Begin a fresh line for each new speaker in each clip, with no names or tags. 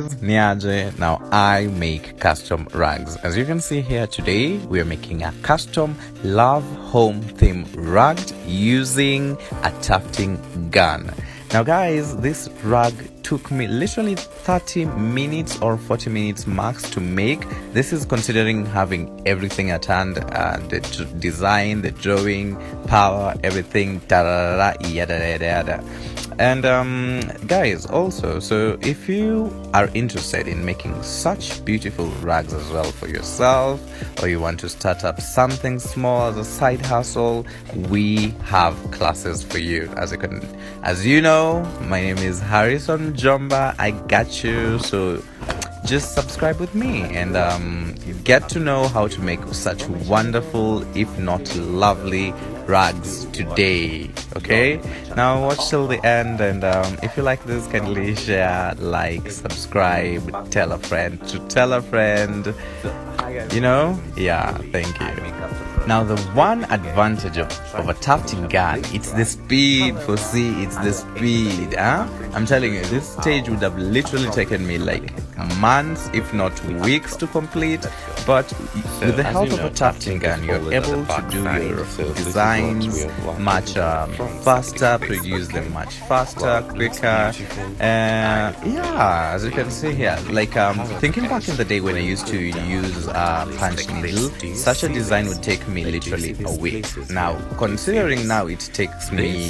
guys, Niaje. Now I make custom rugs. As you can see here today, we are making a custom love home theme rug using a tufting gun. Now guys, this rug took me literally 30 minutes or 40 minutes max to make. This is considering having everything at hand, the design, the drawing, power, everything, yada yada yada. And guys, also, so if you are interested in making such beautiful rugs as well for yourself, or you want to start up something small as a side hustle, we have classes for you. As you know, my name is Harrison Jomba. I got you. So just subscribe with me and get to know how to make such wonderful, if not lovely, rugs today. Okay, now watch till the end, and if you like this, kindly share, like, subscribe, tell a friend to tell a friend, thank you. Now the one advantage of a tufting gun, it's the speed. It's the speed. I'm telling you, this stage would have literally taken me like months, if not weeks, to complete. But with the help of a tufting gun, you're able to do your designs much faster, produce them much faster, quicker. As you can see here, like thinking back in the day when I used to use punch needle, such a design would take me literally a week. Now considering now it takes me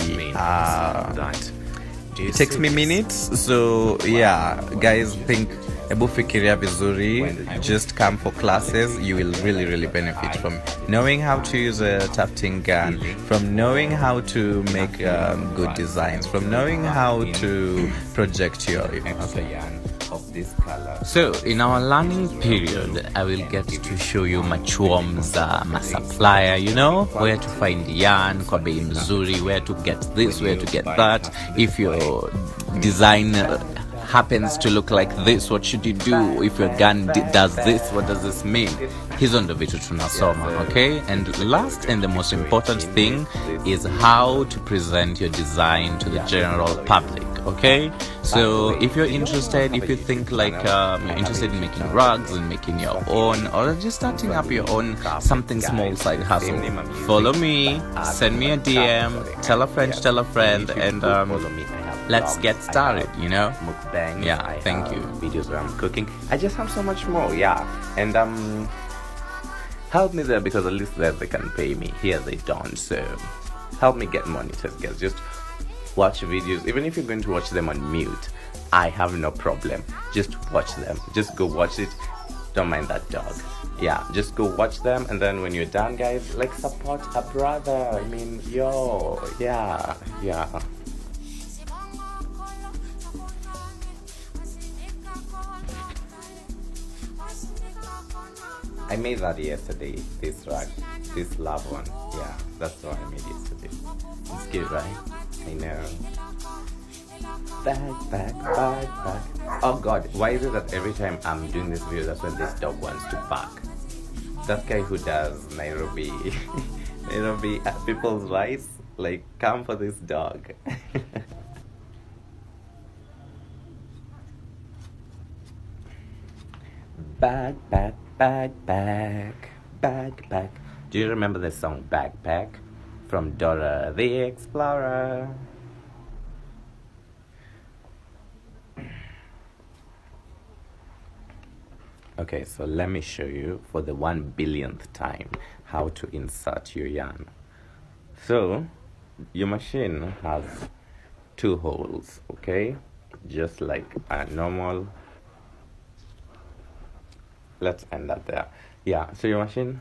minutes. So yeah guys, think fikiria vizuri, just come for classes. You will really benefit from knowing how to use a tufting gun, from knowing how to make good designs, from knowing how to project your of this color. So in our learning period, I will get to show you machuom's supplier, where to find yarn kwa bei mzuri, where to get this, where to get that. If your design happens to look like this, what should you do? If your gun does this, what does this mean? Hizo ndo vitu tunasoma, okay? And last and the most important thing is how to present your design to the general public, okay? So if you're interested, if you think like you're interested in making rugs and making your own, or just starting up your own something small side hustle, follow me, send me a DM, tell a friend, and let's get started, mukbang. Yeah, thank you. Videos where I'm cooking. I just have so much more, and help me there, because at least there they can pay me. Here they don't, so help me get monitors, guys. Just watch videos, even if you're going to watch them on mute, I have no problem. Just watch them. Just go watch it. Don't mind that dog. Yeah, just go watch them, and then when you're done, guys, like, support a brother. I mean, yeah. I made that yesterday, this rug, this love one. Yeah, that's what I made yesterday. It's good, right? I know. Back. Oh God, why is it that every time I'm doing this video, that's when this dog wants to bark? That guy who does Nairobi people's rights, like, come for this dog. Back. Do you remember the song Backpack from Dora the Explorer? Okay, so let me show you for the 1 billionth time how to insert your yarn. So your machine has 2 holes, okay, just like a normal. Let's end that there. Yeah, so your machine,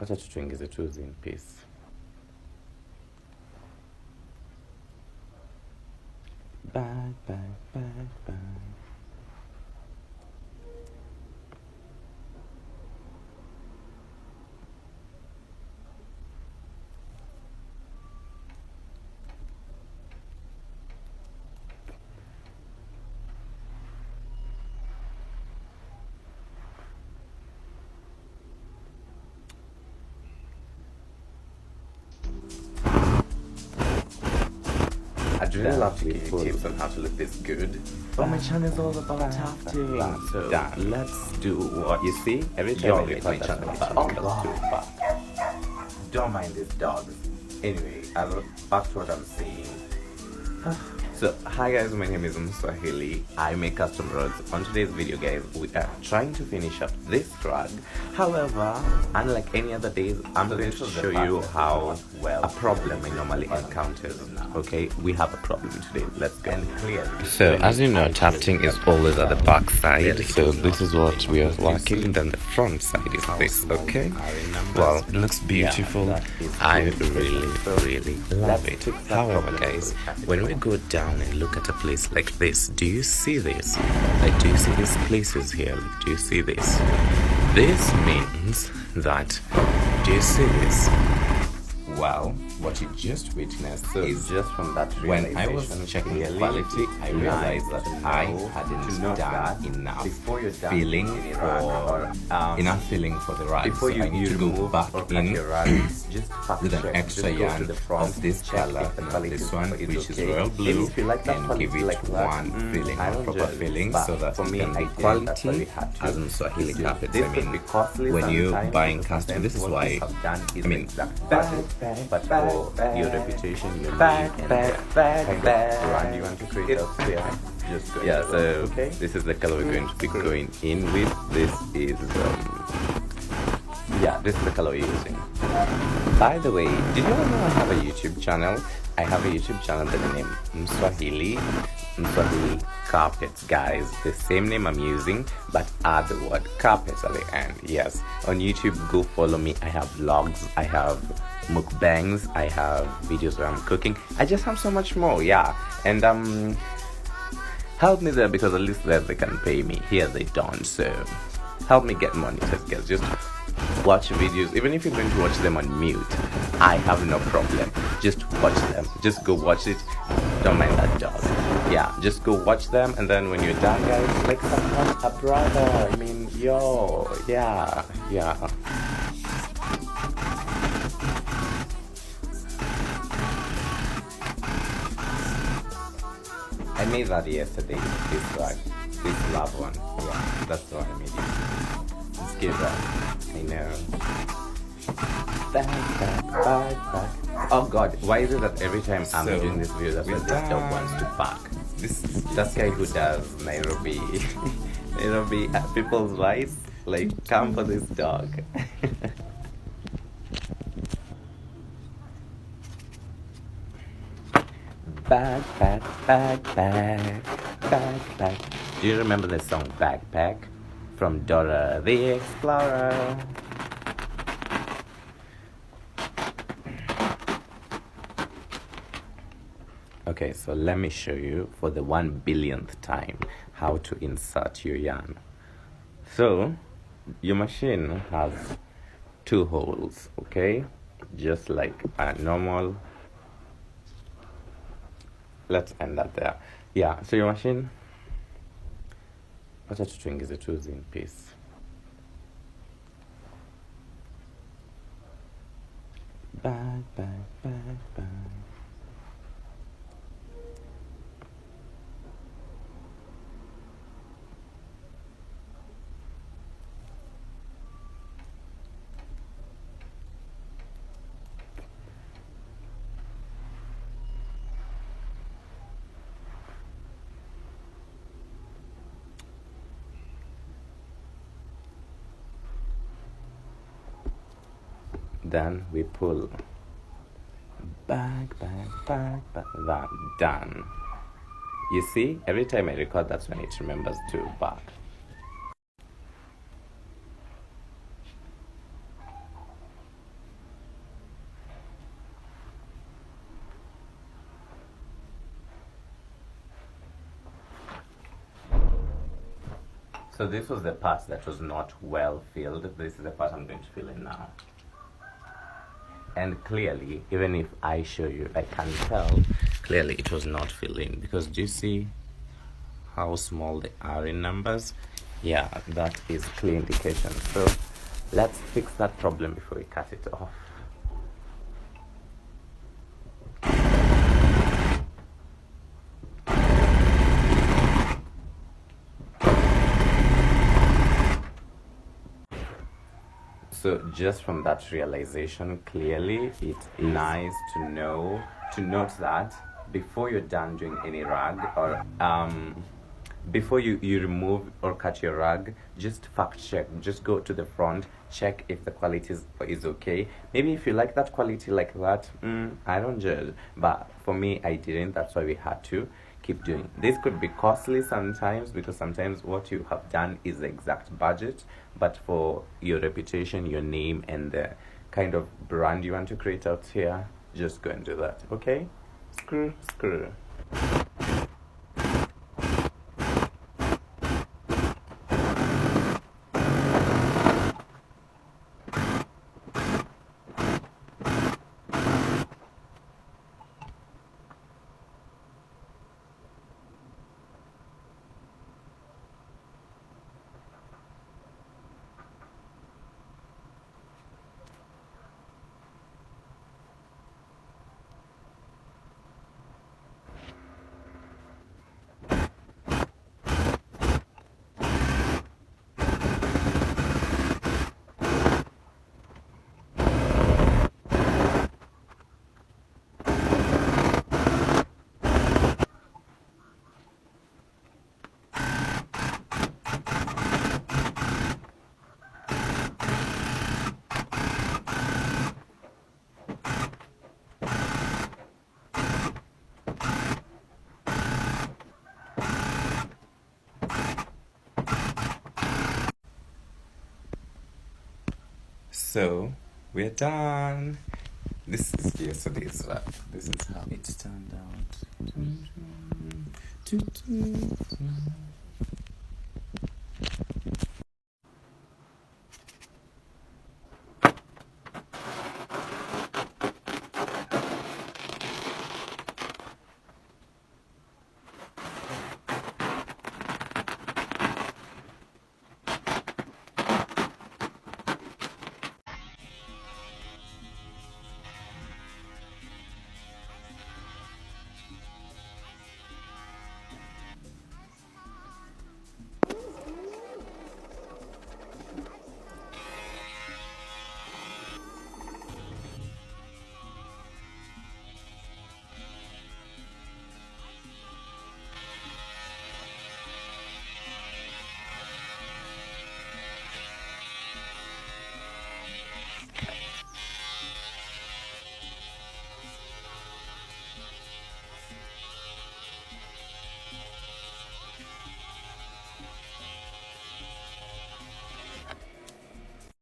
wacha tutuingize tu in peace. Back. Do you love to give you tips on how to look this good?
But my channel is all about tufting.
So
done.
Let's do what you see. Every time I make my channel, don't mind these dogs. Anyway, back to what I'm saying. So hi guys, my name is Mswahili. I make custom rugs. On today's video guys, we are trying to finish up this rug. However, unlike any other days, I'm going to show you how a problem I normally encounter. Okay, we have a problem today. Let's go.
So as you know, tufting is always at the back side. So this is what we are working. Then the front side is this. Okay. Well, it looks beautiful. I really love it. However, guys, when we go down and look at a place like this, do you see this? Like, do you see these places here? Like, do you see this? This means that, do you see this?
Well, what you just witnessed is
just from that
when I was checking the quality, I realized that I hadn't done enough filling for the rug. So I need to go back in with an extra yarn of this color, not this one, which is royal blue, and give it one filling, one proper filling, so that it can be quality as in Swahili carpets. I mean, when you buying custom, this is why, I mean,
but for your reputation, your name, and brand you want to create out there, just go.
Yeah, so this is the color we're going to be going in with. This is this is the color we're using. By the way, did you all know I have a YouTube channel? I have a YouTube channel with the name Mswahili Carpets, guys. The same name I'm using, but add the word carpets at the end. Yes, on YouTube, go follow me. I have vlogs, I have mukbangs, I have videos where I'm cooking. I just have so much more, yeah. And help me there, because at least there they can pay me. Here they don't, so help me get monetized, guys. Just watch videos, even if you're going to watch them on mute, I have no problem. Just watch them. Just go watch it. Don't mind that dog. Yeah, just go watch them, and then when you're done, guys, like support a brother. I mean, yo, yeah. I made that yesterday. This love one. Yeah, that's the one I made it. Let's give that. I know. Back. Oh God, why is it that every time I'm doing this video, that's what this dog wants to bark? That guy who does Nairobi people's rights, like, come for this dog. Backpack. Do you remember the song Backpack from Dora the Explorer? Okay, so let me show you for the 1 billionth time how to insert your yarn. So your machine has 2 holes, okay, just like a normal. Let's end that there. Yeah, so your machine, wacha tutuingize tu in piece. Back. Then we pull back. That done. You see, every time I record, that's when it remembers to back. So this was the part that was not well filled. This is the part I'm going to fill in now. And clearly, even if I show you, I can tell clearly it was not filled in, because do you see how small they are in numbers? Yeah, that is clear indication. So let's fix that problem before we cut it off. So just from that realization, clearly, it's nice to note that before you're done doing any rag, or before you remove or cut your rag, just fact check. Just go to the front, check if the quality is okay. Maybe if you like that quality like that, I don't judge. But for me, I didn't. That's why we had to keep doing. This could be costly sometimes, because sometimes what you have done is the exact budget, but for your reputation, your name, and the kind of brand you want to create out here, just go and do that. Okay? Screw. So we're done. This is yesterday's wrap. This is how it turned out.